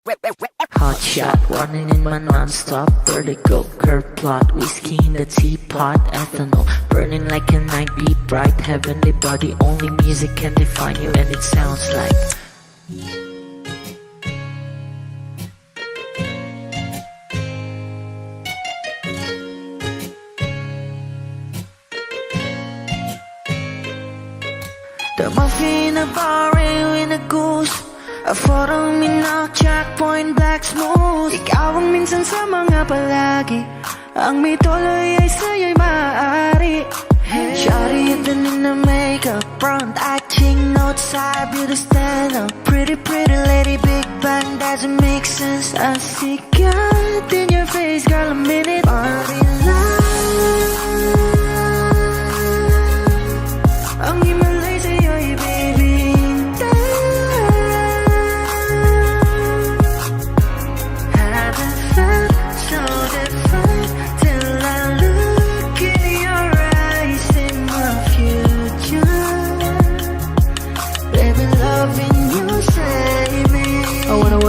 Hot shot, running in my non-stop vertical. Curve plot, whiskey in the teapot. Ethanol, burning like a night. Be bright, heavenly body. Only music can define you, and it sounds like the muffin in a bar in a goose. A photo mina, checkpoint, black smooth. Ikaw ang minsan sa mga palagi. Ang may tuloy ay sa'yo'y maaari. Shawty hidden in the makeup, front eye, cheek notes, side beauty stand up. Pretty, pretty lady, big bang, doesn't make sense. I see God in your face, girl, a minute. Body love. Ang himalay sa'yo'y baby.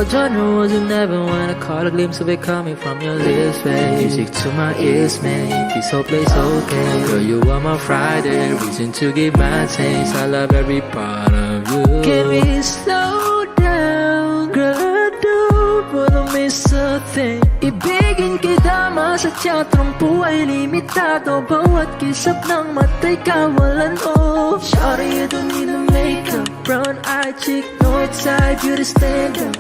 Genre wasn't never when I caught a glimpse of it coming from your lips, babe. Music to my ears, man. This whole place okay. Girl, you are my Friday, reason to give my taste. I love every part of you. Can we slow down, girl? I don't wanna miss a thing. Ibigin kita sa teatrong buhay limitado. Bawat kisap ng mata'y kawalan, oh. Shawty, you don't need a makeup. Brown eye, cheek, north side, beauty stand up.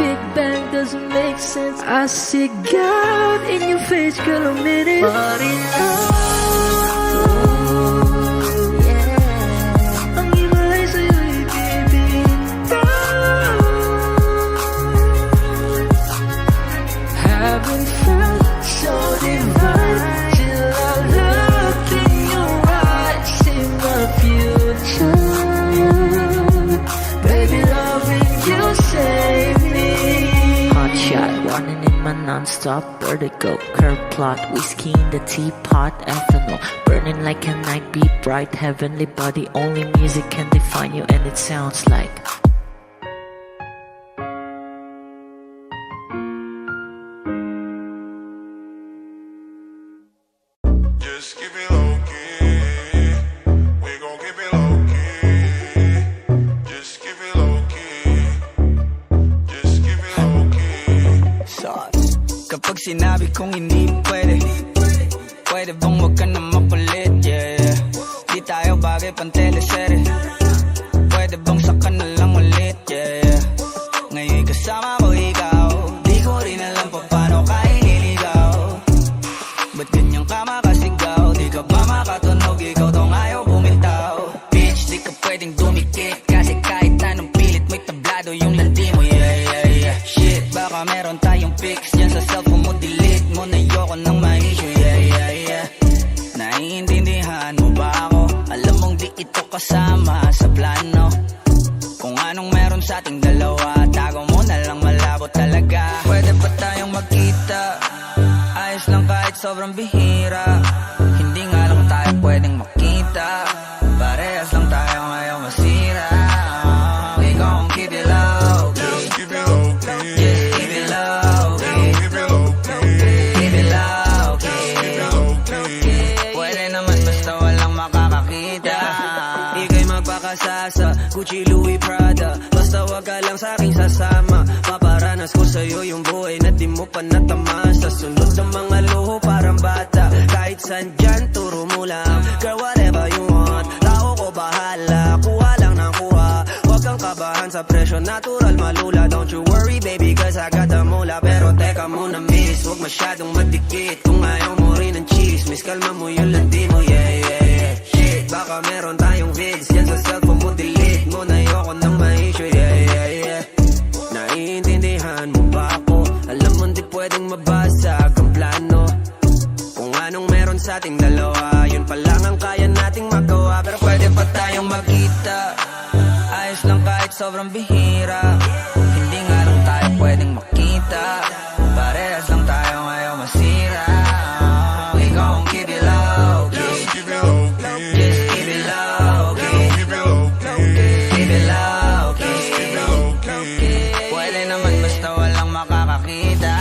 Big bang doesn't make sense. I see God in your face, girl, a minute. Body love, yeah. Ang himalay sa'yo'y baby. Haven't felt so divine till I look in your eyes, see my future. Baby, loving you save me. Hot shot, running in my non-stop vertigo. Curve plot, whiskey in the teapot. Ethanol, burning like a night. Be bright, heavenly body. Only music can define you, and it sounds like just keep it low key. We gon' keep it low key. Just keep it low key. Just keep it low key. Kapag sinabi kong hindi pwede, pwede bang wag ka na makulit, yeah. Di tayo bagay pang teleserye, pwede bang saka na lang ulit, yeah. Ngayon kasama ko ikaw, di ko rin alam pa paano ka iniligaw. Ba't ganyang ka makasigaw? Di ka ba makatunog? Ikaw tong ayaw bumitaw. Bitch, di ka pwedeng dumikit, kasi kahit anong pilit mo'y tablado yung landi mo, yeah, yeah, yeah. Shit, baka meron tayong pics dyan sa cellphone mo, delete mo na yoko ng ma-issue, yeah, yeah, yeah. Naiintindihan mo ba ako? Alam mong di ito kasama sa plano. Kung anong meron sa ating dalawa, tago mo na lang, malabo talaga. Pwede ba tayong magkita? Ayos lang kahit sobrang bihira. Hindi nga lang tayo pwedeng makita. Parehas lang tayo ngayon masira. We gon' keep it low key. Just keep it low key. Just keep it low key. Keep it low key. Keep it low key. Keep it low key. Pwede naman basta walang makakakita. Di kayo magpakasasa, Gucci, Louis, Prada. Basta wag ka lang sa'king sasama. Maparanas ko sa'yo yung buhay na di mo pa natamasa. Sunod sa mga luho parang bata. Kahit saan dyan, turo mo lang. Girl, whatever you want, tao ko bahala. Kuha lang ng kuha, wag kang kabahan sa presyo. Natural malula, don't you worry baby, cause I got the mula. Pero teka muna miss, wag masyadong madikit. Kung ayaw mo rin ng chismis, kalma mo yung landi mo, yeah, yeah, yeah. Shit, baka meron tayong vids dyan sa cellphone mo, delete mo na yoko ng ma-issue, yeah, yeah, yeah. Naiintindihan mo ba ako? Alam mo di pwedeng mabasag ang plano. Kung anong meron sa ating dalawa, yun pa lang ang kaya nating magawa. Pero pwede pa tayong magkita? Ayos lang kahit sobrang bihira. Hindi nga lang tayo pwedeng makita. Parehas lang tayo ngayon masira. We gon' keep it low key. Just keep it low key. Just keep it low key. Keep it low key. Keep it low key. Keep it low key. Pwede okay naman basta walang makakakita.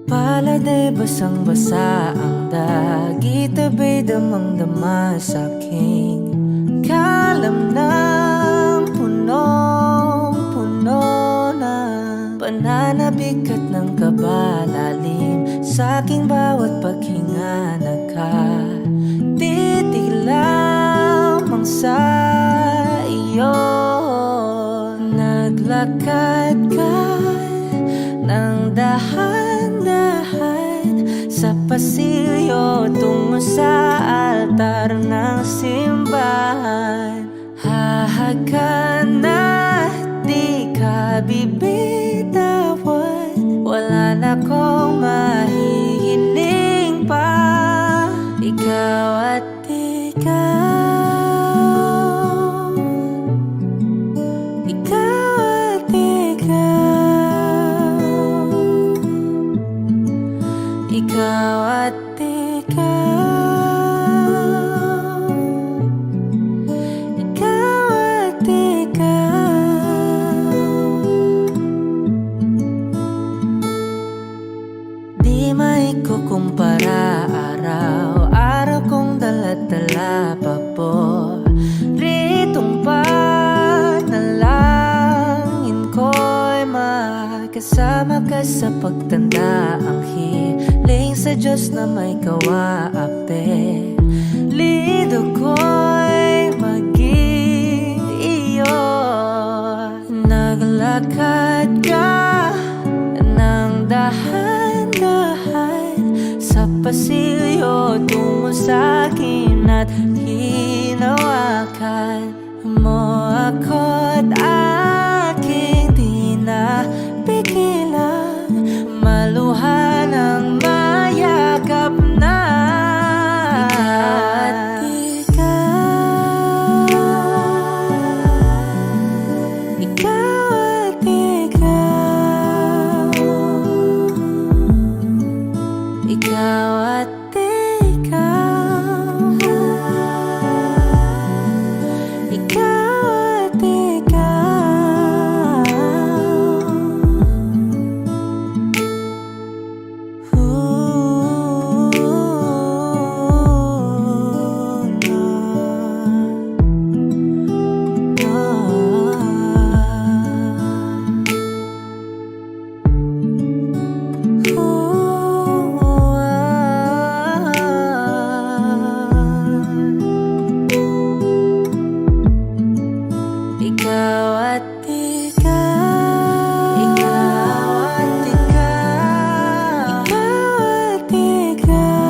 Pala'y basang-basa ang dagit, abay damang-dama sa'king kalam ng punong-puno na pananabik at ng kabalalim sa'king bawat paghinga. Nakatitig lamang sa iyo, naglakad ka ng dahan-dahan sa pasilyo tungo sa altar ng simbahan. Hahagan at di ka bibitawan, wala na kong mahihiling pa. Ikaw at ikaw, ikaw at ikaw, ikaw at ikaw, ikaw at ikaw. Di maikukumpara, araw-araw kong dala-dala paboritong panalangin ko'y makasama ka sa pagtanda. Ang hiling sa Diyos na may kawaapelido ko'y maging iyo. Naglakad ka ng dahan-dahan sa pasilyo tungo sa'kin at hinawakan mo ako't aking di napigilan, maluha ng mayakap na. Ikaw at ikaw, ikaw at ikaw, ikaw at ikaw. Ikaw at ikaw, ikaw at ikaw, ikaw at ikaw, walang iba.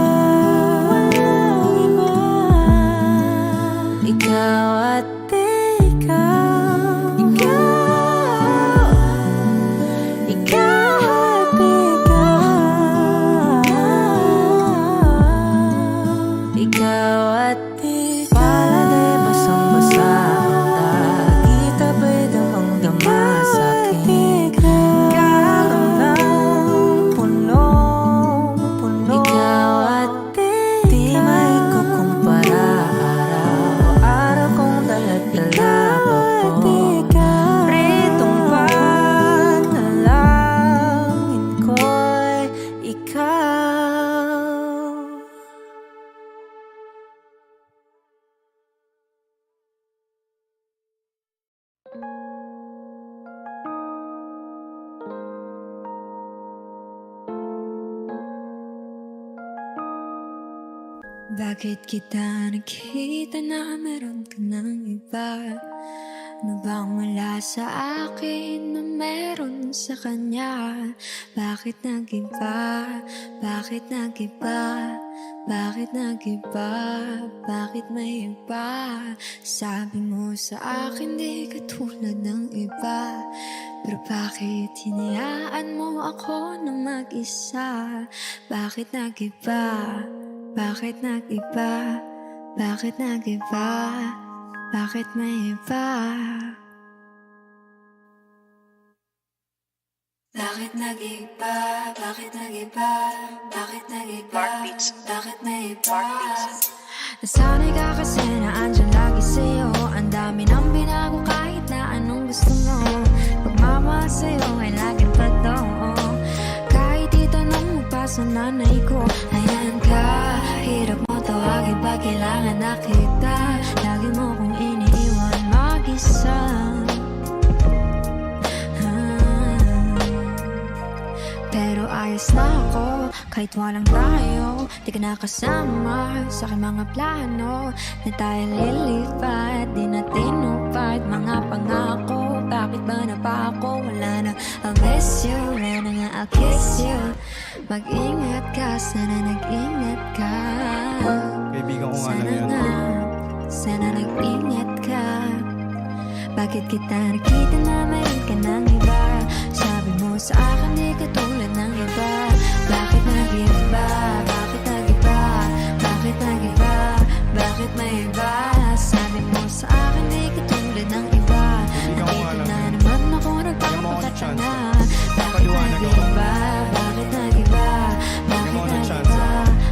Ikaw at ikaw, ikaw, ikaw at ikaw, ikaw at ikaw. Pala'y basang-basa ang dagit, abay damang-dama sa'king kalam ng punong-puno. Ikaw at ikaw, di maikukumpara, araw-araw kong dala-dala paboritong panalangin ko'y ikaw. Bakit kita nakita na meron ka ng iba? Ano bang wala sa akin na meron sa kanya? Bakit nag-iba? Bakit nag-iba? Bakit nag-iba? Bakit may iba? Sabi mo sa akin di ka tulad ng iba. Pero bakit hinayaan mo ako na mag-isa? Bakit nag-iba? Bakit nag-iba? Bakit nag-iba? Bakit may iba? Bakit nag-iba? Bakit nag-iba? Bakit nag-iba? Bakit may iba? Nasanay ka kasi na andyan lagi sa'yo. Ang dami nang binago kahit na anong gusto mo. Pagmamahal sa'yo ay laging totoo. Kahit itanong mo pa sa nanay ko, ayan ka. Hirap mo tawagin pag kailangan na kita. Lagi mo kong iniiwan mag-isa. Pero ayos na ako, kahit walang tayo. Di ka nakasama sa aking mga plano. Na tayo lilipat, di na tinupad mga pangako. Bakit ba na pa ako? Wala na, I'll miss you. Wala na nga, I'll kiss you. Mag-ingat ka, sana nag-ingat ka. Kaibigan ko nga lang yan. Sana nag-ingat ka. Bakit kita nakita na mayroon ka ng iba? Sabi mo sa akin di ka tulad ng iba. Bakit nag-iba? Bakit nag-iba? Bakit nag-iba? Bakit may iba? Sabi mo sa akin di ka tulad ng iba. Nandito na naman ako nagpapakata na. Bakit nag-iba? Bakit nag-iba? Bakit nag-iba?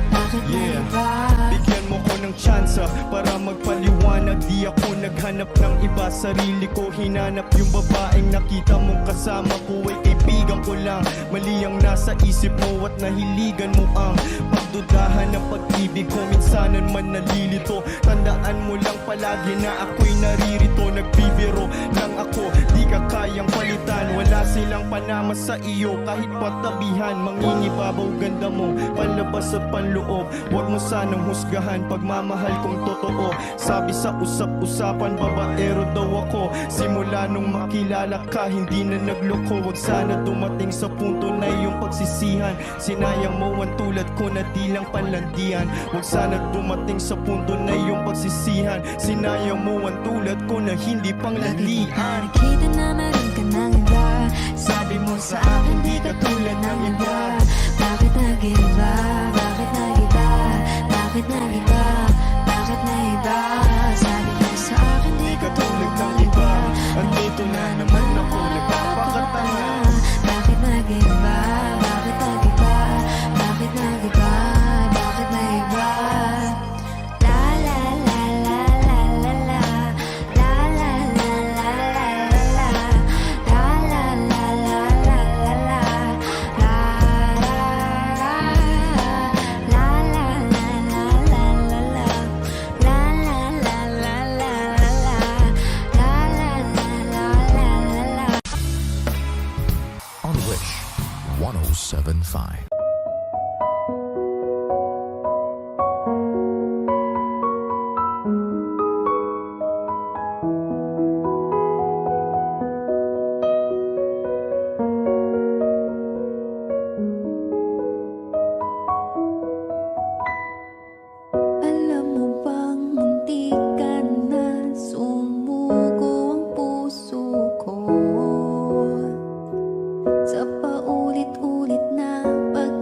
Bakit nag-iba? Bigyan mo ko ng tsansa para magpaliwanag. Di ako naghanap ng iba, sarili ko hinanap. Yung babaeng nakita mong kasama ko ay kaibigan ko lang. Mali ang nasa isip mo at nahiligan mo ang pagdudahan ng pag-ibig ko. Minsanan man nalilito, tandaan mo lang palagi na ako'y naririto. Nagbibiro lang ako, di ka kayang palitan. Wala silang panama sa iyo kahit patabihan. Mangingibabaw ganda mo, palabas at panloob. Huwag mo sanang husgahan pagmamahal kong totoo. Sabi sa usap-usapan, babaero daw ako. Simula nung makilala ka, hindi na nagloko. Huwag sana dumating sa punto na iyong pagsisihan. Sinayang mo ang tulad ko na di lang panlandian. Huwag sana dumating sa punto na iyong pagsisihan. Sinayang mo ang tulad ko na hindi panglandian. Nakita na meron ka ng iba. Sabi mo sa akin di ka tulad ng iba. Bakit nag-iba? Bakit nag-iba? Bakit nag-iba? Bakit nag-iba? Sabi mo sa akin di ka tulad ng iba. Andito na naman ako nagpapakatanga. Bakit nag-iba? Bakit nag-iba? Bakit nag-iba? Bakit nag-iba? La la la la la la la. La la la la la la la. La la la la la la la. La la la. La la la la la la la. La la la la la la la. La la la la la la la. On Wish 1075. Alam mo bang munti ka na sumuko ang puso ko sa paulit-ulit na pag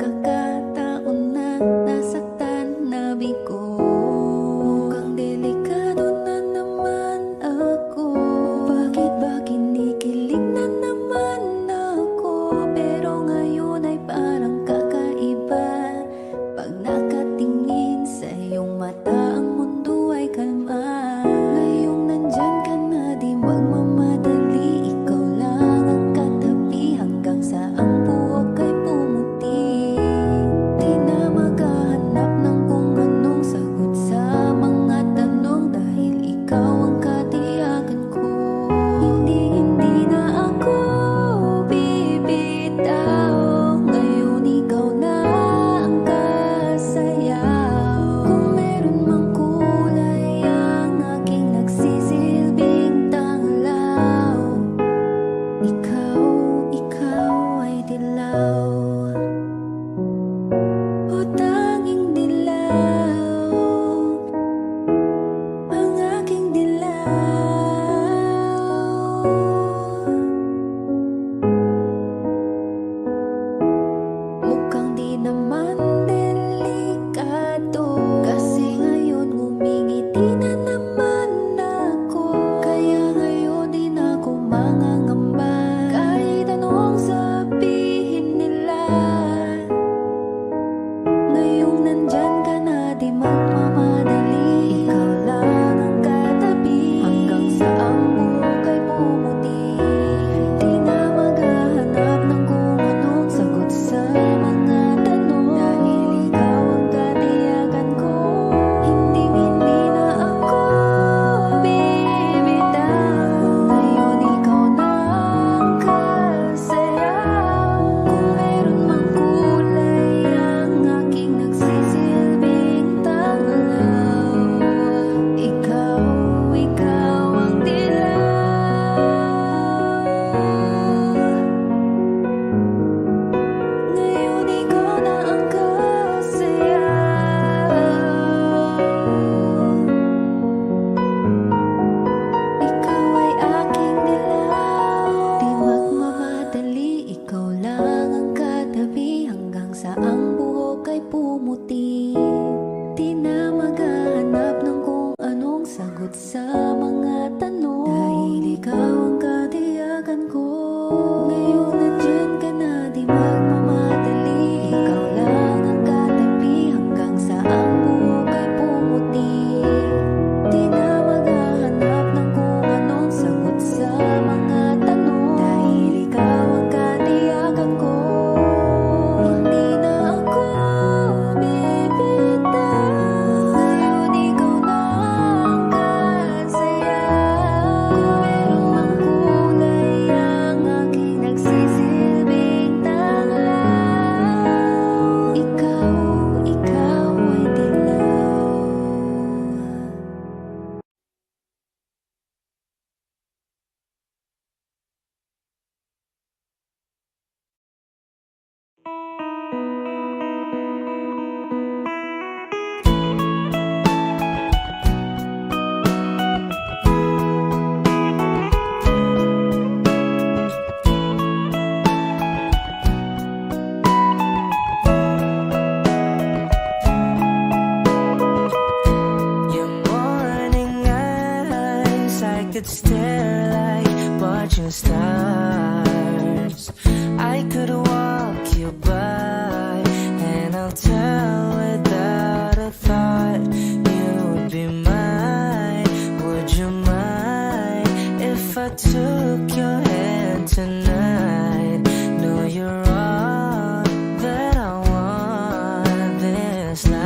tonight. No, you're all that I want this life.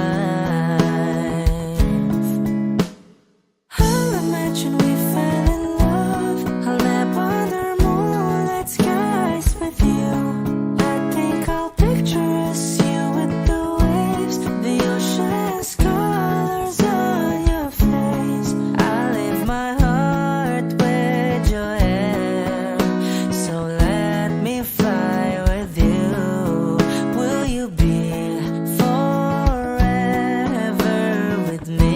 I'll imagine we fell in love. I'll nap under moonlit skies with you. I think I'll picture us, you with the waves, the ocean's colors on your face. I leave my heart with your hair, so let me fly with you. Will you be forever with me?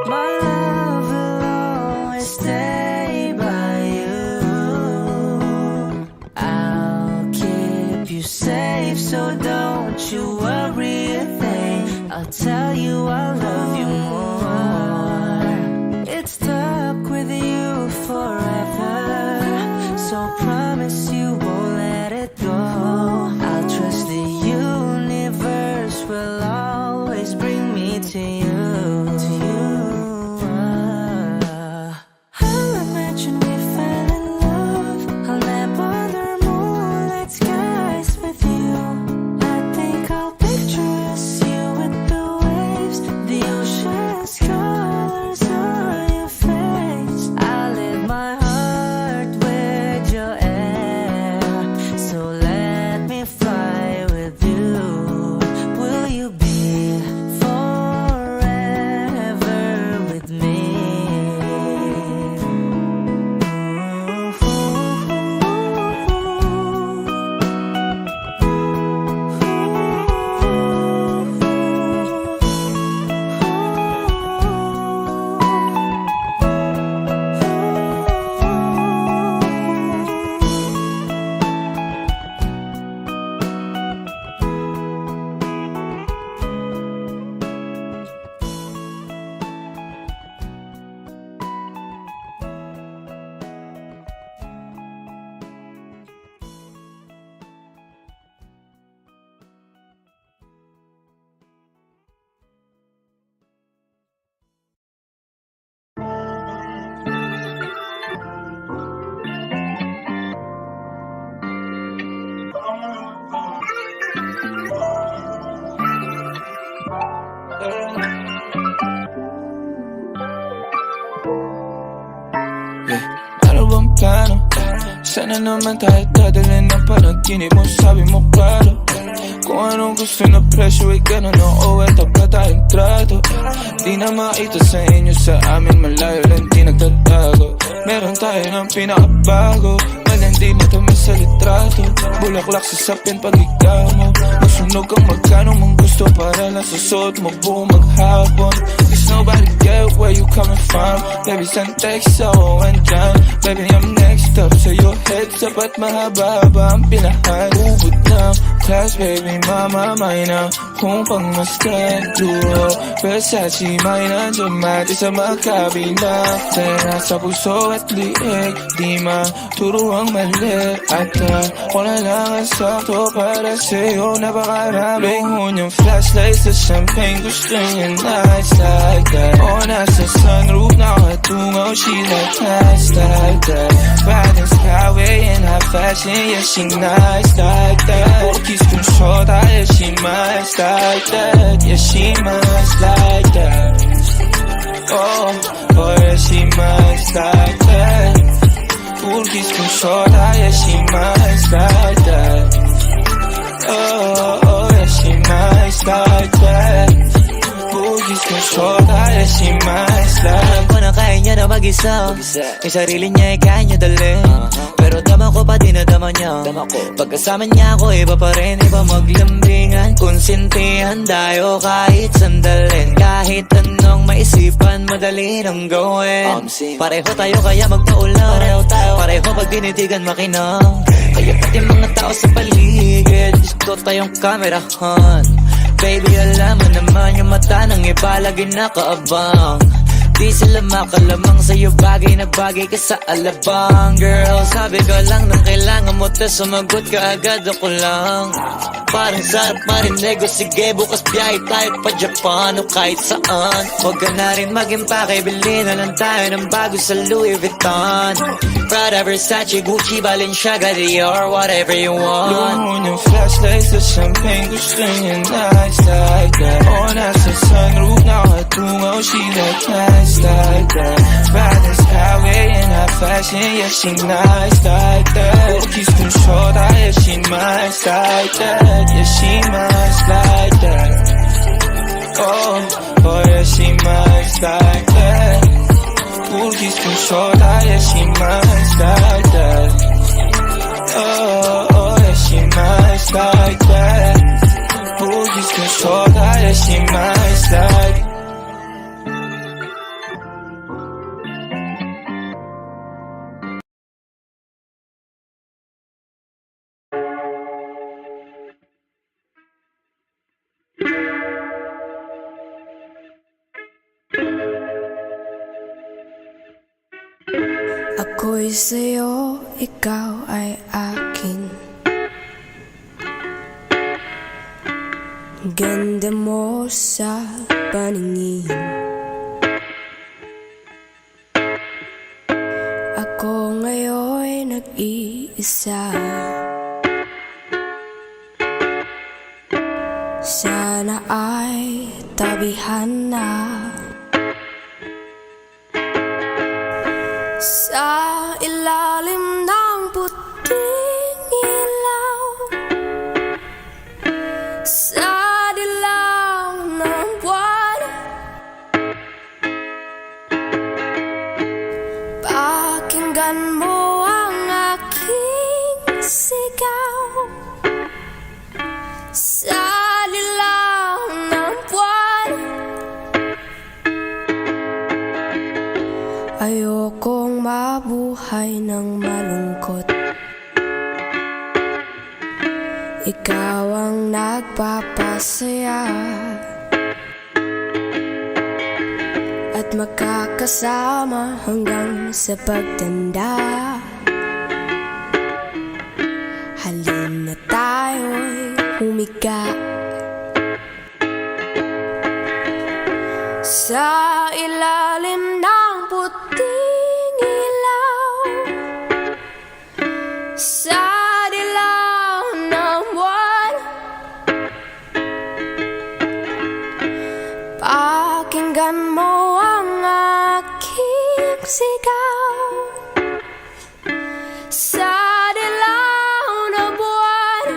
My love will always stay by you. I'll keep you safe, so don't you worry a thing. I'll tell you I love you more. It's stuck with you forever, so promise you won't let it go. I'll trust the universe will always bring me to you. I'll imagine we fell in love. I'll nap under moonlit skies with you. I think I'll picture us, you with the waves, the ocean's colors on your face. I live my heart with your air, so let me fly with you. Will you be forever with me? Ano bang plano? Sana naman tayo dadalhin ng panaginip mo, sabi mo klaro. Kung anong gusto na presyo ay ganun, oo, eto pa tayong trato. Di na makita sa inyo, sa amin malayo lang di nagtatago. Meron tayo ng pinakabago, malandi matamis sa litrato. Bulaklak sa sapin pag ikaw mo, masunog ang magkano mong gusto para lang sa suot mo buong maghapon. Cause nobody get where you coming from. Baby, send text ako andyan. Baby, I'm next up sa your heads up at mahaba-haba ang pinahan. Ubod ng class, baby, mama, na kung pangmaskan duro Versace, may nandiyan mati sa magkabila. Tera sa puso at liig, di maturo ang mali. At ako na lang ang sakto para sa'yo, napakaraming hunyang flashlight sa champagne. Gusto niya nice like that. O nasa sunroof, nakatungaw, she like nice like that. Riding skyway in high fashion, yeah, she nice like that. Kiss kong shota, yeah, she nice like that. Yeah, she nice like that. Oh, oh, yeah, she nice like that. Kiss kong shota, yeah, she nice like that. Oh, oh, yeah, she nice like that. Kiss kong shota, yeah, she nice like that. Alam ko na kaya niya na mag-isa, yung sarili niya ay kaya niya dalhin. Pero dama ko pa din na dama niya. Pagkasama niya ako, iba pa rin, iba maglambingan. Konsintihan tayo kahit sandalin. Kahit anong maisipan, madali nang gawin. Pareho tayo kaya magpaulan. Pareho pag dinitigan makinang. Kaya pati mga tao sa paligid, gusto tayong kamerahan. Baby, alam mo naman yung mata ng iba lagi nakaabang. Di sila makalamang sa'yo, bagay na bagay ka sa alabang. Girl, sabi ko lang nang kailangan mo, tas sumagot ka agad, ako lang. Parang sarap marinig o sige, bukas biyahe tayo pa Japan o kahit saan. Huwag ka na rin mag-impake, bili na lang tayo ng bago sa Louis Vuitton, Prada, Versace, Gucci, Balenciaga, Dior, whatever you want. Lumo ng flashlight sa champagne, gusto niya nice like that. O nasa sunroof, nakatungaw, she like nice like that. Riding skyway in her fashion, yeah she nice like that. Kiss kong shorta, yeah she nice like that. Yeah, she must like that. Oh, yeah, she must like that. Cookies from shorta, yeah, she must like that. Oh, yeah, she must like that. Cookies from shorta, yeah, she must like. Ako'y sa'yo, ikaw ay akin. Ganda mo sa paningin. Ako ngayon nag-iisa. Sana ay tabihan na. Sa ilalim ng puting ilaw, sa dilaw ng buwan, pakinggan mo ang aking sigaw. Sa dilaw ng buwan, ayokong mabuhay ng malungkot. Ikaw ang nagpapasaya at magkakasama hanggang sa pagtanda. Halina tayo'y humiga sa ilalim ng puting ilaw, sa dilaw ng buwan, pakinggan mo ang aking sigaw. Sa dilaw ng buwan,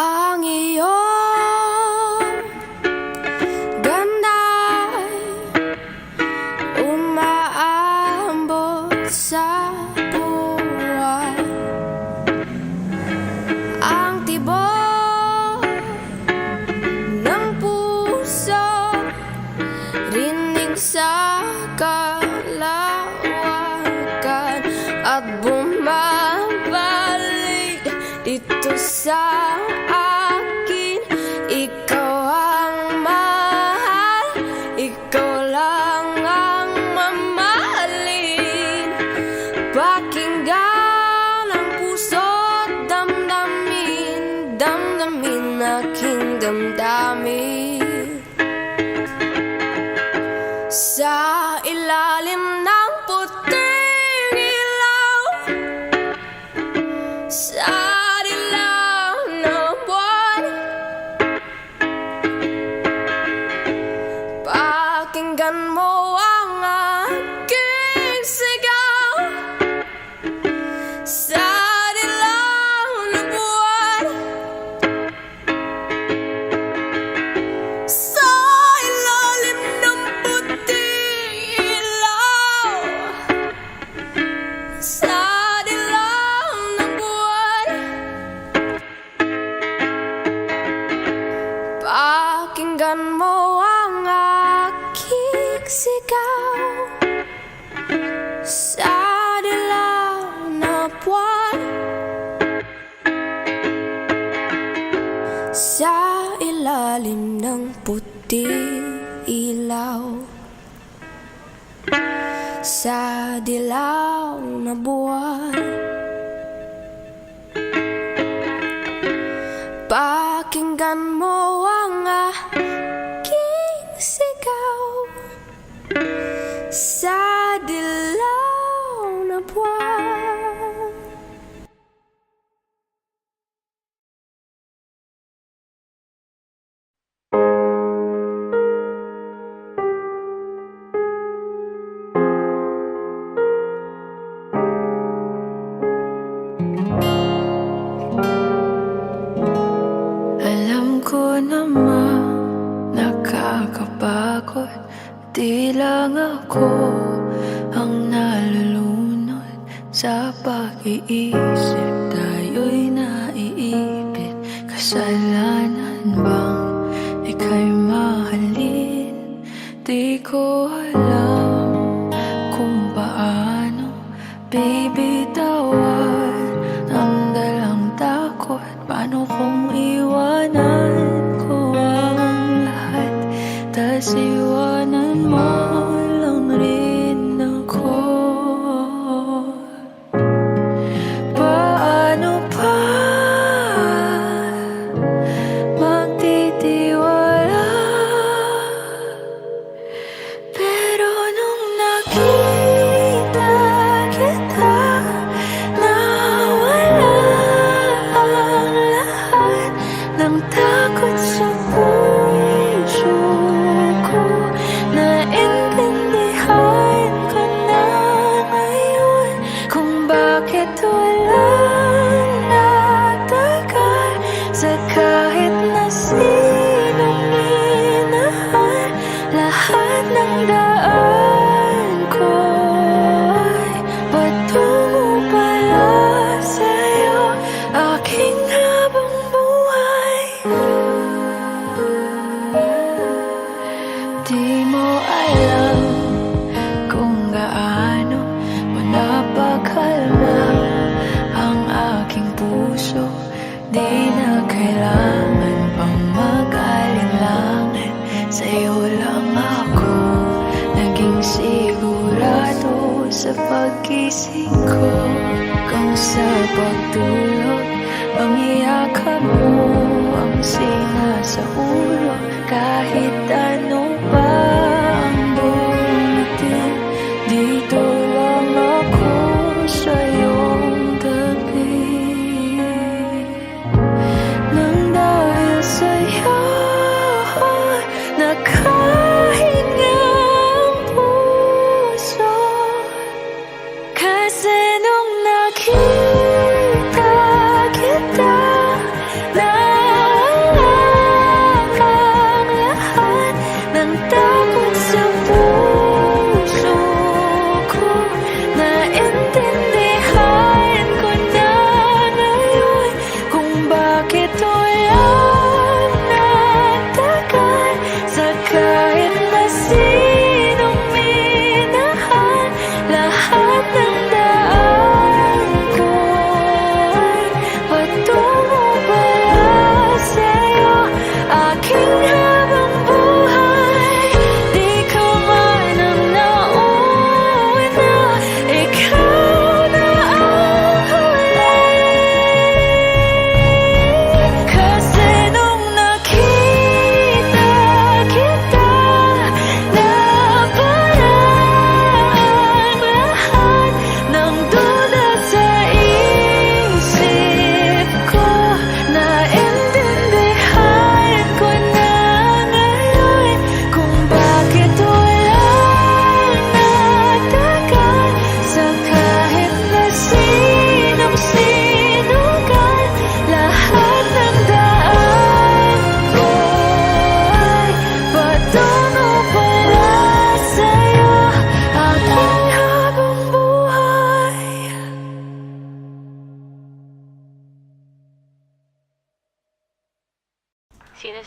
ang iyong ganda'y umaambot sa buwan. Ang tibok ng puso, rinig sa kalawakan at bumabalik dito sa akin. Ikaw ang mahal, ikaw lang ang mamahalin. Pakinggan ang puso't damdamin, damdamin aking damdamin. Sa ilalim ng puting ilaw, sa dilaw ng buwan, pakinggan mo ang aking sigaw. Sa dilaw ng buwan, Pakinggan mo ang aking sigaw sa dilaw na buwan, sa ilalim ng puting ilaw, sa dilaw na buwan. Pakinggan mo ang aking sigaw sa dilaw na buwan. Alam ko naman nakakapagod, di lang ako ang nalulunod sa pag-iisip. Tayo'y naiipit, kasalanan bang ika'y mahalin? Di ko alam kung paano bibitawan ang dalang takot. Paano kung iwanan ko ang lahat, tas iwanan mo lang rin ako? Paano pa magtitiwala? Pero nung nakita kita, nawala ang lahat ng takot sa puso ko. Naintindihan ko na ngayon kung bakit wala natagal sa kahit na sinong minahal. Lahat ng daan ko ay patungo pala sa'yo, aking habang buhay. Di mo alam kung gaano mo napakalma ang aking puso. Di na kailangan pang mag-alinlangan, sa'yo lang ako naging sigurado sa pag-gising ko. Kung sa pagtulog ang iyakap mo ang sinasaulo, kahit ano pa ang dumating, dito lang ako sa iyong tabi. Nang dahil sa'yo nakahinga ang puso, kasi nung nakita kita, nawala ang lahat ng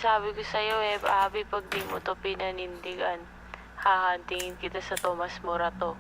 sabi ko sa'yo eh, Abby, pag di mo to pinanindigan, hahantingin kita sa Tomas Morato.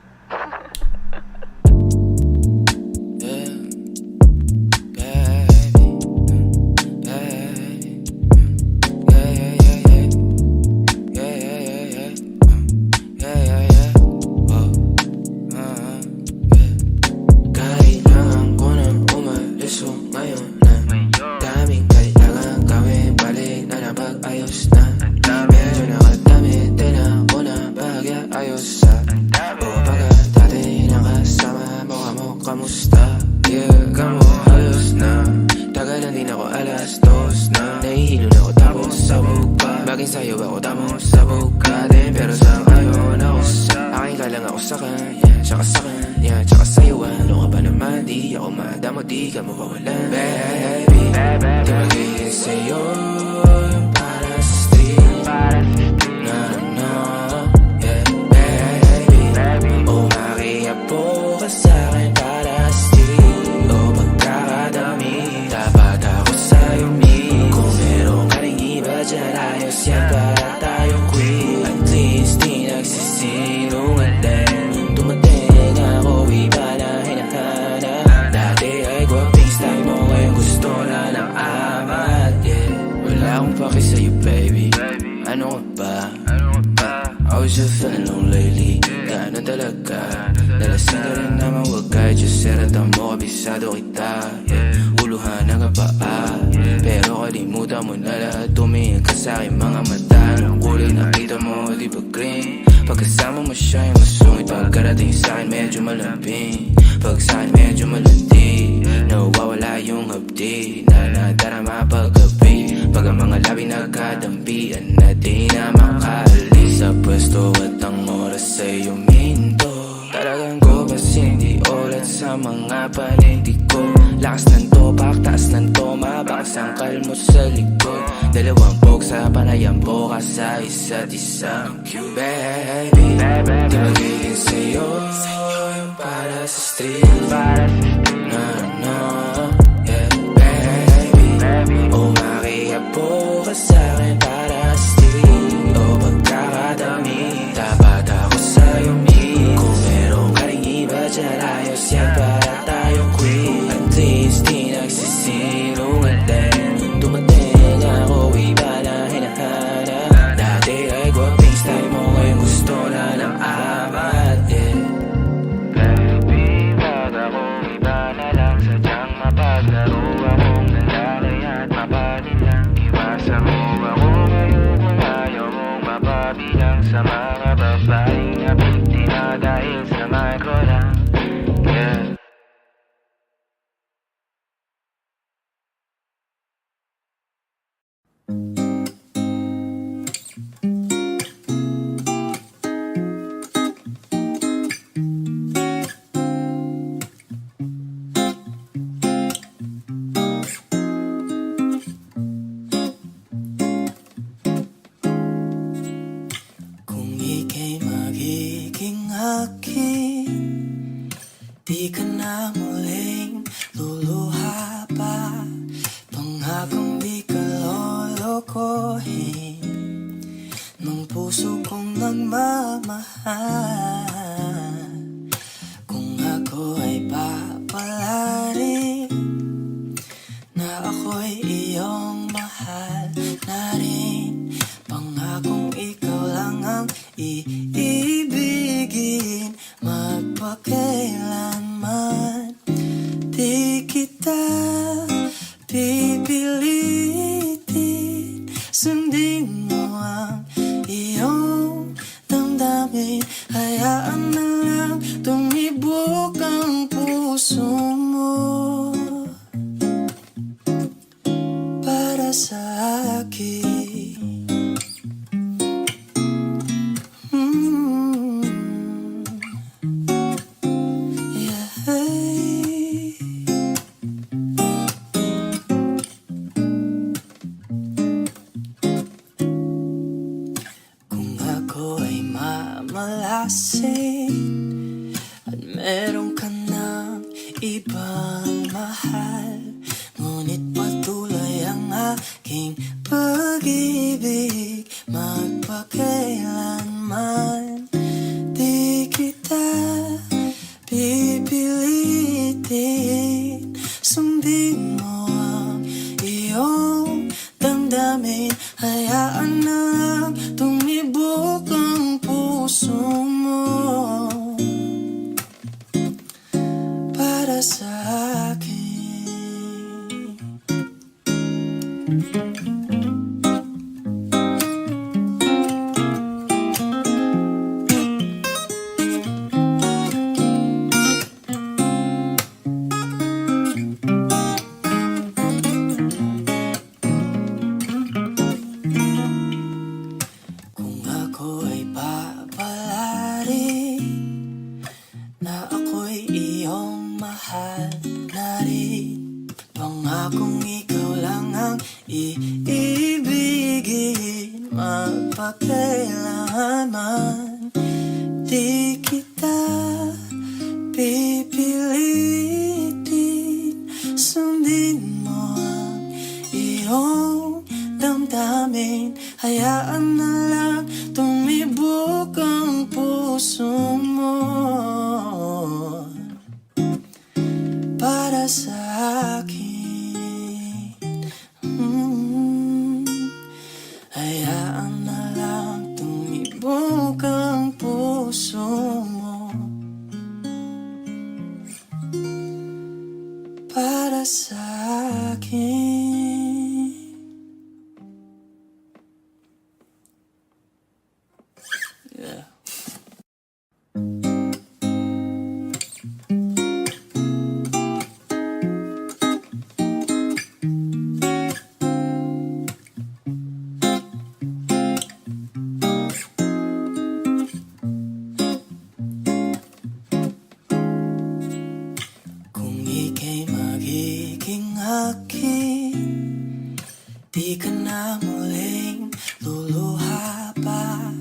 Di ka na muling luluha pa, pangakong di ka lolokohin ng puso kong nagmamahal. Kung ako ay papalarin na ako'y iyong mahal na rin, pangakong ikaw lang ang iibigin magpakailanman. Di kita pipilitin, sundin mo ang iyong damdamin. Hayaan na lang tumibok ang puso mo para sa akin. At meron ka ng ibang mahal, ngunit patuloy ang aking pag-ibig. pag-ibig magpakailanman. Di kita pipilitin, sundin mo ang iyong damdamin. Hayaan na lang tumibok ang puso mo para sa akin. Kung ako ay papalari na ako'y iyong mahal na rin, pangakong ikaw lang ang iibigin magpakailanman. Di kita pipilitin, sundin mo ang iyong damdamin. Hayaan na lang tumibok ang puso mo para sa akin. Hayaan na lang tumibok ang puso mo para sa akin. Yeah. Kung ika'y magiging akin, di ka na muling luluha pa.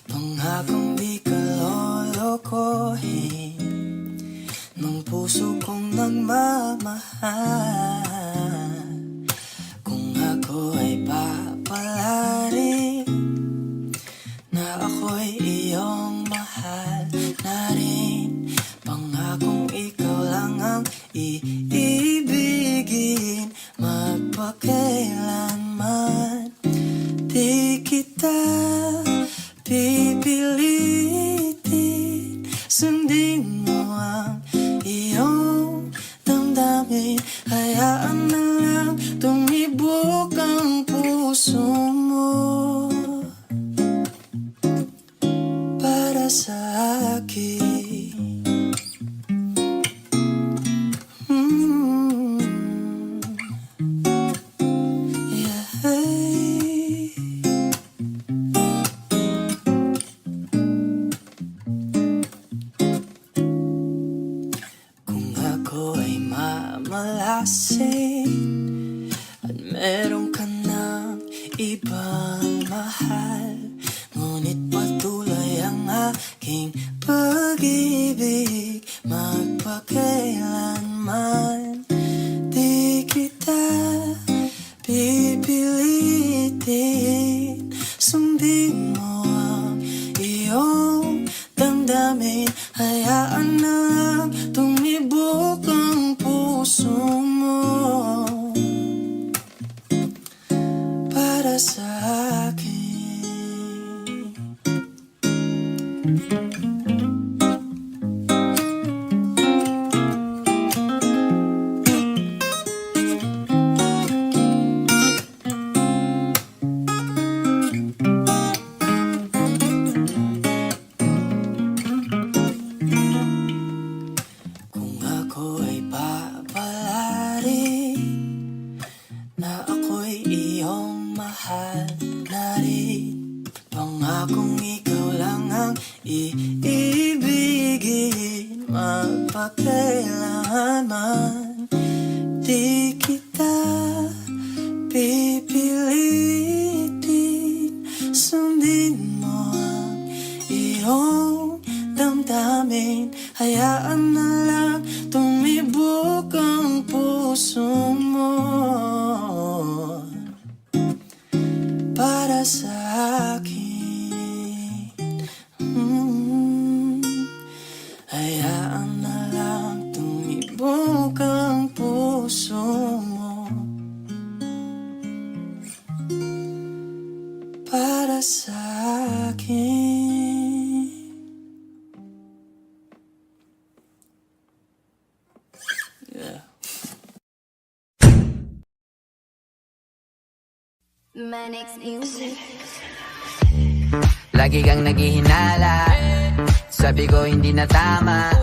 Pangakong di ka lolokohin ng puso kong nagmamahal. Kung ako ay papalari na ako'y iyong mahal na rin, pangakong ikaw lang ang iibigin magpakailanman. Di kita pipilitin, sundin mo ang iyong damdamin. Hayaan na lang tumibok ang puso mo para sa akin. Yeah. Kung ako ay mamalasing at meron ka ng ibang mahal, ngunit patuloy ang aking pag-ibig magpakailanman. Di kita pipilitin, sundin mo ang iyong damdamin. Hayaan na lang tumibok ang puso mo para sa akin. Kung ako ay papalari na ako'y iyong mahal na rin, pangakong ikaw lang ang iibigin magpakailanman. Di kita pipilitin, sundin mo ang iyong damdamin. Hayaan na lang tumibok ang puso mo para sa sa'kin. Hayaan na lang tumibok ang puso mo para sa'kin. Manix Music. Lagi kang naghihinala, sabi ko hindi na tama.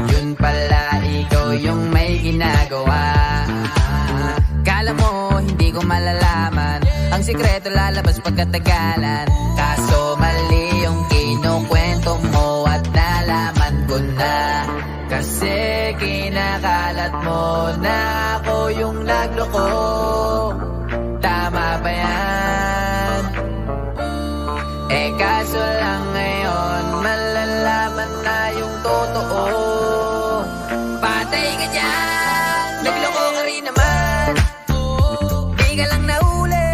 Yun pala ikaw yung may ginagawa. Kala mo hindi ko malalaman, ang sikreto lalabas pagkatagalan. Kaso mali yung kinukwento mo at nalaman ko na. Kasi kinakalat mo na ako yung nagloko. Tama ba yan? Eh kaso lang ngayon malalaman na yung totoo. Patay ka dyan, nagloko ka rin naman. Di ka lang nahuli,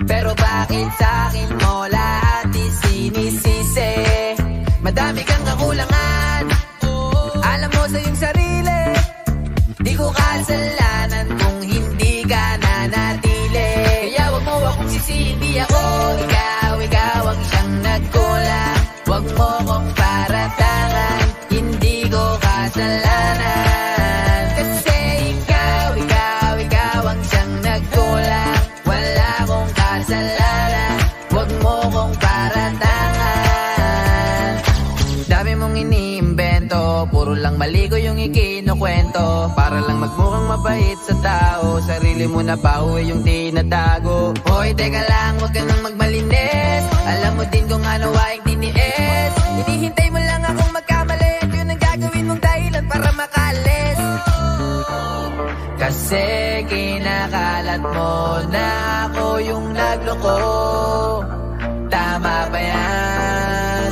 pero bakit sa'kin mo lahat isinisisi? Madami kang kakulangan, alam mo sa iyong sarili. Di ko kasalanan kung hindi ka nanatili. Kaya wag mo akong sisihin, di ako ikaw ang siyang nagkulang. Wag mo kong paratangan, hindi ko kasalanan. Kasi ikaw ang siyang nagkulang. Wala kong kasalanan, wag mo kong paratangan. Dami mong iniimbento, puro lang mali ko yung ikinukwento. Para lang magmukhang mabait sa tao, sarili mo na pauwi yung tinatago. Hoy, teka lang, wag ka nang magmalinis. Alam mo din kung ano aking tiniis. Hinihintay mo lang akong magkamali, at yun ang gagawin mong dahilan para makalis. Kasi kinakalat mo na ako yung nagloko. Tama ba yan?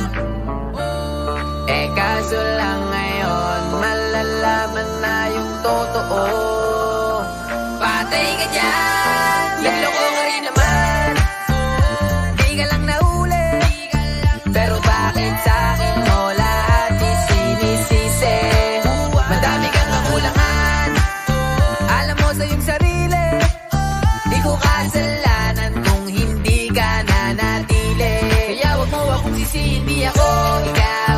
Eh kaso lang ngayon malalaman na yung totoo. Patay ka dyan, nagloko ka rin naman. Di ka lang nahuli, pero bakit sa'kin mo lahat isinisisi? Madami kang kakulangan, alam mo sa iyong sarili. Di ko kasalanan kung hindi ka nanatili. Kaya wag mo akong sisihin, di ako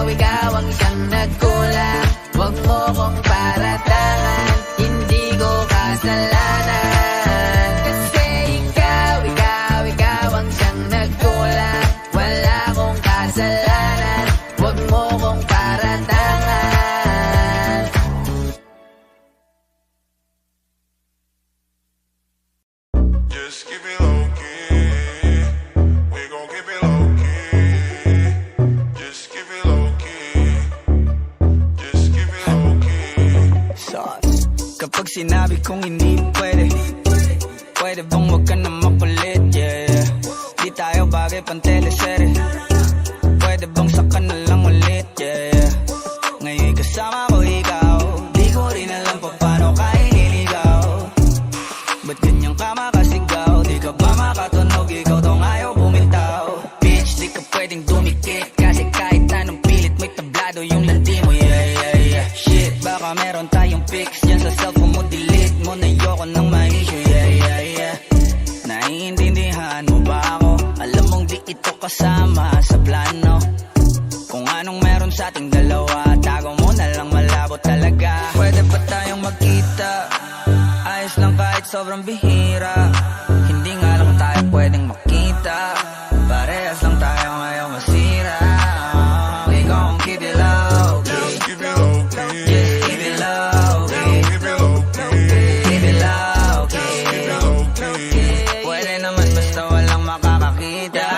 ikaw ang siyang nagkulang. Wag mo kong paratangan, hindi ko kasalanan. Kasi ikaw ang siyang nagkulang. Wala kong kasalanan, wag mo kong paratangan. Just keep it low key. We gon' keep it low key. Just keep it low key. Just keep it low key. Sauce. Kapag sinabi kong hindi pwede, pwede bang wag ka na makulit, yeah. Di tayo bagay pang teleserye, pwede bang saka na lang ulit, yeah. Ngayon kasama ko ikaw, di ko rin alam pa paano ka iniligaw. Ba't ganyan ka makasigaw? Di ka ba makatunog? Ikaw tong ayaw bumitaw. Bitch, di ka pwedeng dumikit, kasi kahit anong pilit may tablado yung landi mo, yeah. Shit, baka meron tayong pics yan sa cellphone mo, delete mo na yoko ng ma-issue, yeah. Naiintindihan mo ba ako? Alam mong di ito kasama sa plano. Kung anong meron sa ating dalawa, tago mo na lang, malabo talaga. Pwede ba tayong magkita? Ayos lang kahit sobrang bihira. Hindi nga lang tayo pwedeng makita. Parehas lang tayo ngayon masira. We gon' keep it low key. Just keep it low key. Just keep it low key. Keep it low key. Keep it low key. Keep it low key. Pwede naman basta walang makakakita.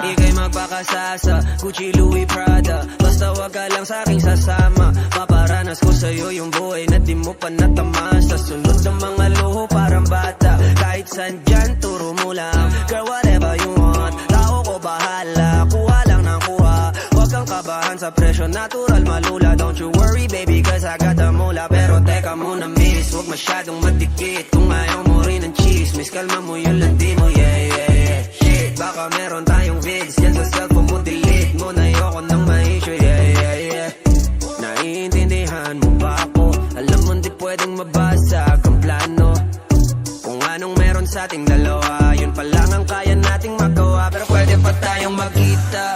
Ika'y magpakasasa, Gucci, Louis, Prada. Basta wag ka lang sa'king sasama. Maparanas ko sa'yo yung buhay na di mo pa natama. Sa sunod ng mga luho parang bata. Kahit saan dyan, turo mo lang. Girl, whatever you want, tao ko bahala. Kuha lang ng kuha, wag kang kabahan sa presyo. Natural malula, don't you worry baby, cause I got the mula. Pero teka muna miss, wag masyadong madikit. Kung ayaw mo rin ng chismis, kalma mo yung landi mo, yeah. Shit, Baka meron tayong vids yan sa cellphone mo, delete mo na ayoko nang ma-issue, yeah. Naiintindihan mo ba ako? Alam mo di pwedeng mabasag ang plano. Kung anong meron sa ating dalawa, yun pa lang ang kaya nating magawa. Pero pwede pa tayong magkita,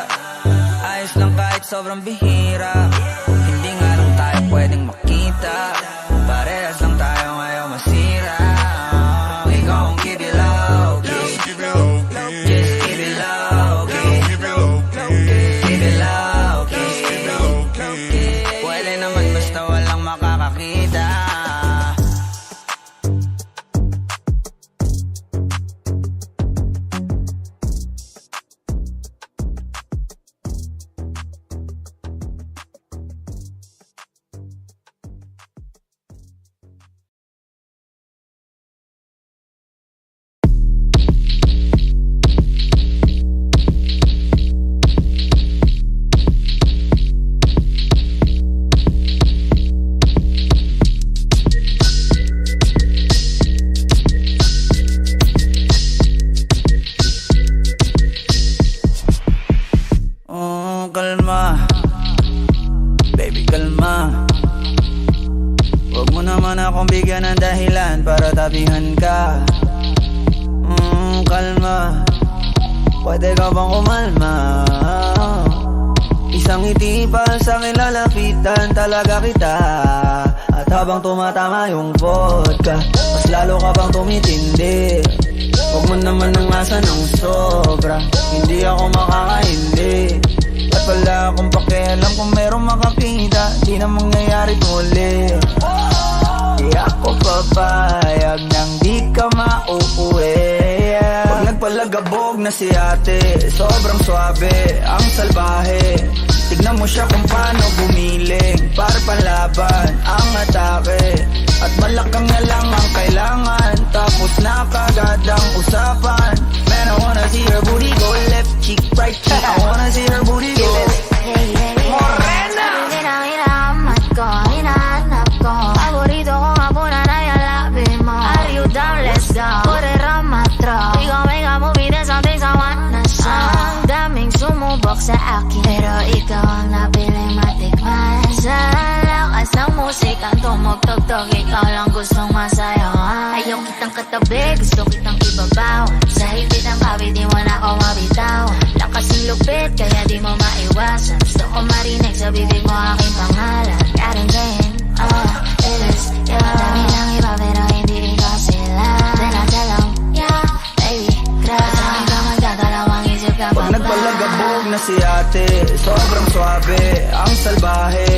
ayos lang kahit sobrang bihira. Hindi nga lang tayo pwedeng makita, parehas lang tayo ngayon masira. We gon' keep it low key, Just keep it low key. just keep it low key, Keep it low key. keep it low key. Keep it low key. Pwede naman basta walang makakakita. Kalma, baby kalma. Huwag mo naman akong bigyan ng dahilan para tabihan ka. Kalma, pwede ka bang kumalma? Isang ngiti pa sa akin lalapitan talaga kita. At habang tumatama yung vodka, mas lalo ka bang tumitindi. Huwag mo naman ang asa ng sobra, hindi ako makakaindi. At wala akong pakialam kung merong makakita, di na mangyayari muli. Di ako papayag nang di ka mauuwi. Pag nagpalagabog na si ate, sobrang swabe, ang salbahe. Tignan mo siya kung paano gumiling, para panlaban ang atake. At malakang na lang ang kailangan, tapos na kagad ang usapan. Man, I wanna see her booty go left cheek, right cheek. I wanna see her booty go. Morena! Hinahanap ko, hinahanap ko. Paborito ko nga po na nayalapin mo. Are you down? Let's go. Put it on my throat. We gon' make a movie, there's some things I wanna show. Ang daming sumubok sa akin, pero ikaw ang napiling matikman. Sa lakas ng musikang tumugtog-tog, ikaw lang gustong masayawan. Ayaw kitang katabi, gusto kitang ibabaw. Sa higpit ng kawit, di mo na ako mabitaw. Lakas ng lupit, kaya di mo maiwasan. Gusto ko marinig sa bibig mo aking pangalan. Karing gain, it is you. Dami ng iba pero hindi ikaw sila. Then I tell 'em, yeah, baby, crush. Sa'kin ka magdadalawang isip ka pa Pag nagpalagabog na si ate, sobrang swabe, ang salbahe.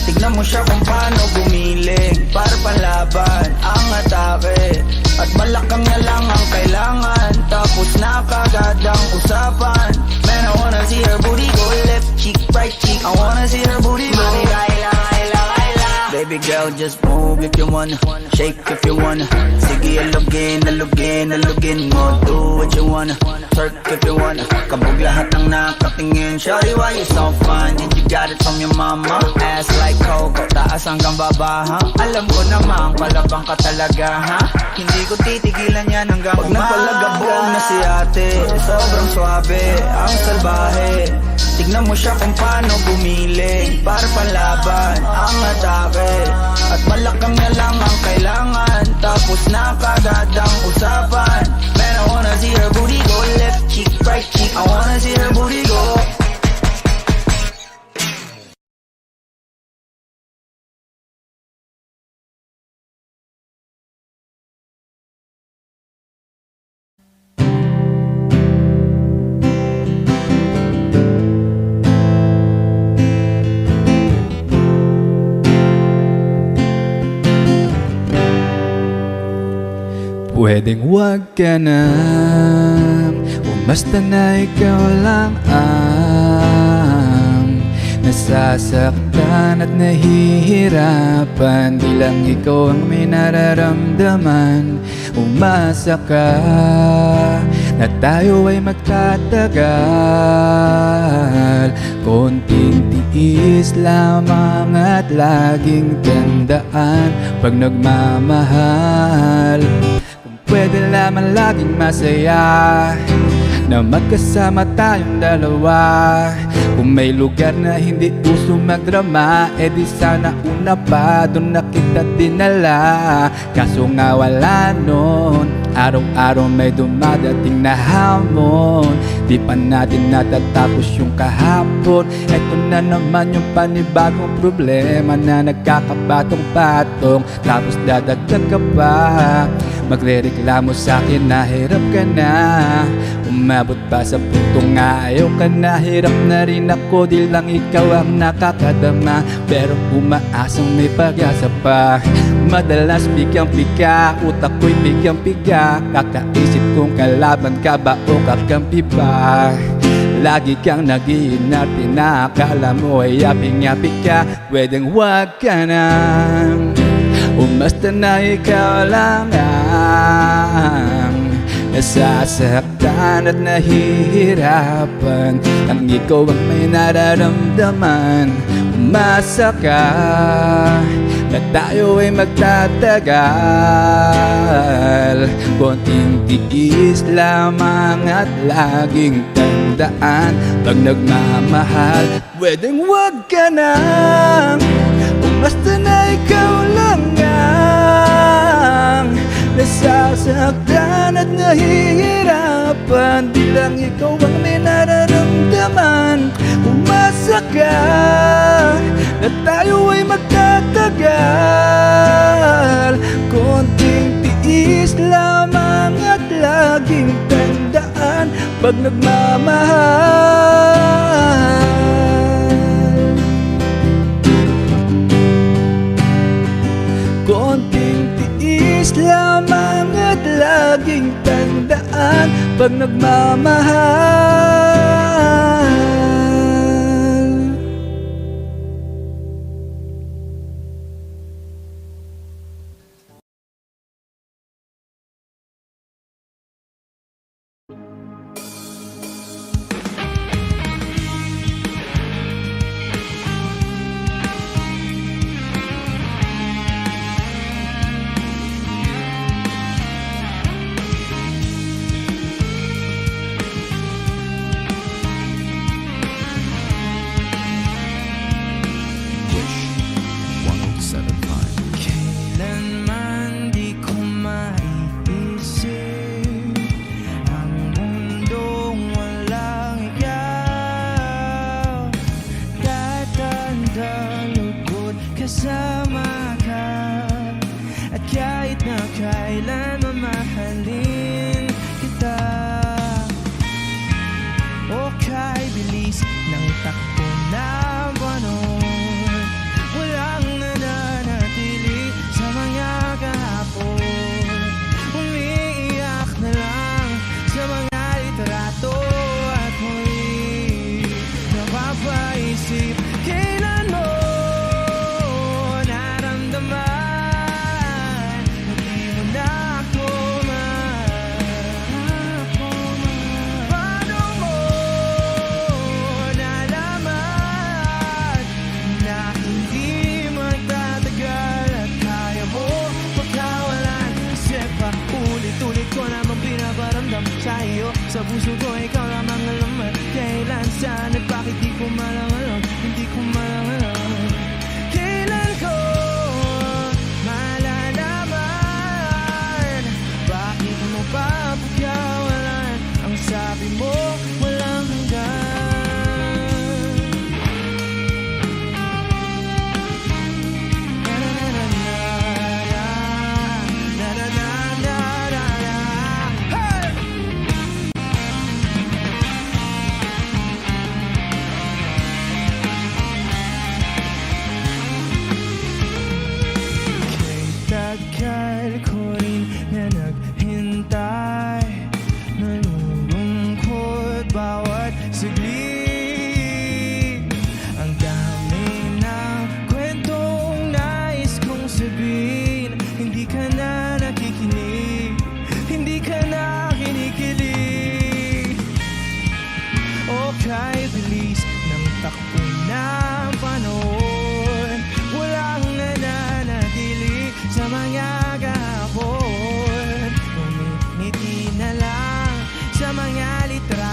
Tignan mo siya kung paano gumiling, para panlaban ang atake. At malakang na lang ang kailangan, tapos na kagad ang usapan. Man, I wanna see her booty go left cheek, right cheek. I wanna see her booty go. Baby girl, just move if you wanna, shake if you wanna. Sige, alugin, alugin, alugin mo. Do what you wanna, twerk if you wanna. Kabog lahat ng nakatingin. Shawty, why you so fun? And you got it from your mama. Ass like Coco, taas hanggang baba, ha? Alam ko naman, palabang ka talaga, ha? Hindi ko titigilan yan hanggang umaga. Pag nagpalagabog na si ate, sobrang swabe, ang salbahe. Tignan mo siya kung paano gumiling, para panlaban ang atake. At malakang na lang ang kailangan, tapos na kagad ang usapan. Man, I wanna see her booty go left cheek, right cheek. I wanna see her booty go. Pwedeng wag ka na, kung basta na ikaw lang ang nasasaktan at nahihirapan. Di lang ikaw ang may nararamdaman. Umasa ka na tayo ay magtatagal. Konting tiis lamang at laging tandaan, pag nagmamahal, pwede lamang laging masaya. na magkasama tayong dalawa. Kung may lugar na hindi uso magdrama, di sana una pa doon na kita dinala. Kaso nga wala nun, araw-araw may dumadating na hamon. Di pa natin natatapos yung kahapon. Eto na naman yung panibagong problema na nagkakapatong-patong. Tapos dadagdag ka pa, magrereklamo sa akin na hirap ka na. Umabot pa sa puntong ayaw ka na. Hirap na rin ako, di lang ikaw ang nakakadama. Pero umaasang may pag-asa pa. Madalas bigyang-biga, utak ko'y bigyang-biga. Kakaisip kong kalaban ka ba o kakampi ba. Lagi kang nag-iinarte na akala mo ay yaping-yapi ka. Pwedeng wag ka nang umasta na ikaw lang ang nasasaktan at nahihirapan. Nang ikaw ang may nararamdaman, umasa ka na tayo ay magtatagal. Konting tiis lamang at laging tandaan, pag nagmamahal, pwedeng wag ka nang umasta na ikaw lang ang nasasaktan at nahihirapan. Di lang ikaw ang may nararamdaman, umasa ka na tayo ay magtatagal. Konting tiis lamang at laging tandaan, pag nagmamahal. Konting tiis lamang at laging tandaan, pag nagmamahal. Kailanman di ko maiisip ang mundong walang ikaw. Tatanda lugod kasama ka, at kahit na kailan mamahalin kita. O kay bilis ng takbo ng panahon, walang nananatili sa mga kahapon. Umiiyak na lang sa mga litrato at mo'y napapaisip, kailan mo naramdaman na di mo na ako paano mo nalaman na hindi magtatagal at kaya mo pagkawalan? Kasi pa ulit-ulit ko namang pinaparamdam sa iyo, sa puso ko ikaw lamang alam at kailan, saan at bakit di ko malang alam, hindi ko malang alam. Kailan ko malalaman, bakit mo pa pagkawalan ang sabi mo walang hanggan? Hey! Tagal ko rin na naghintay, nalulungkot bawat saglit. Ang dami ng kwentong nais kong sabihin, hindi ka na nakikinig, hindi ka na kinikilig. O kay bilis ng takbo ng panahon, walang nananatili sa mga kahapon. Ngumiti na lang sa mga litra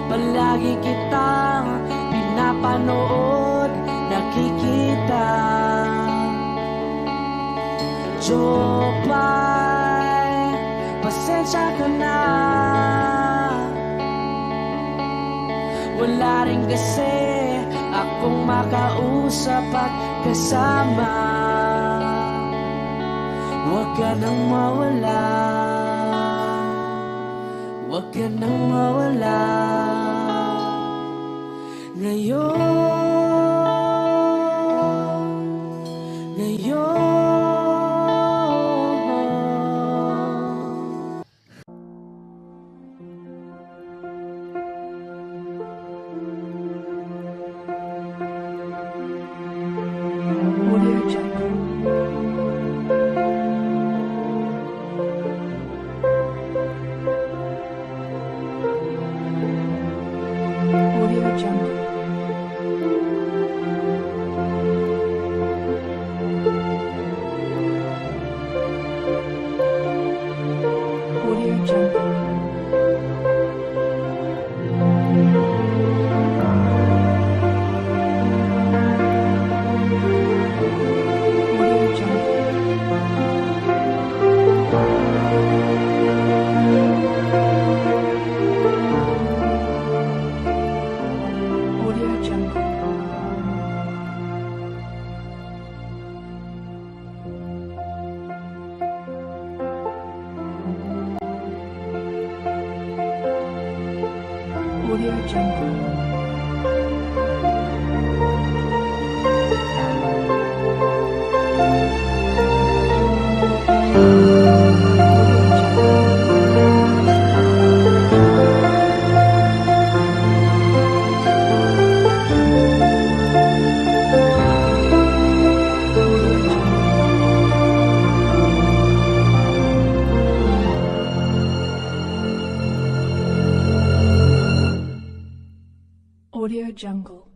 Palagi kitang pinapanood, nakikita. Jopay, pasensya ka na. Wala rin kasi akong makausap at kasama. Huwag ka nang mawala, huwag ka nang mawala. Ngayon Audio Jungle. Audio Jungle.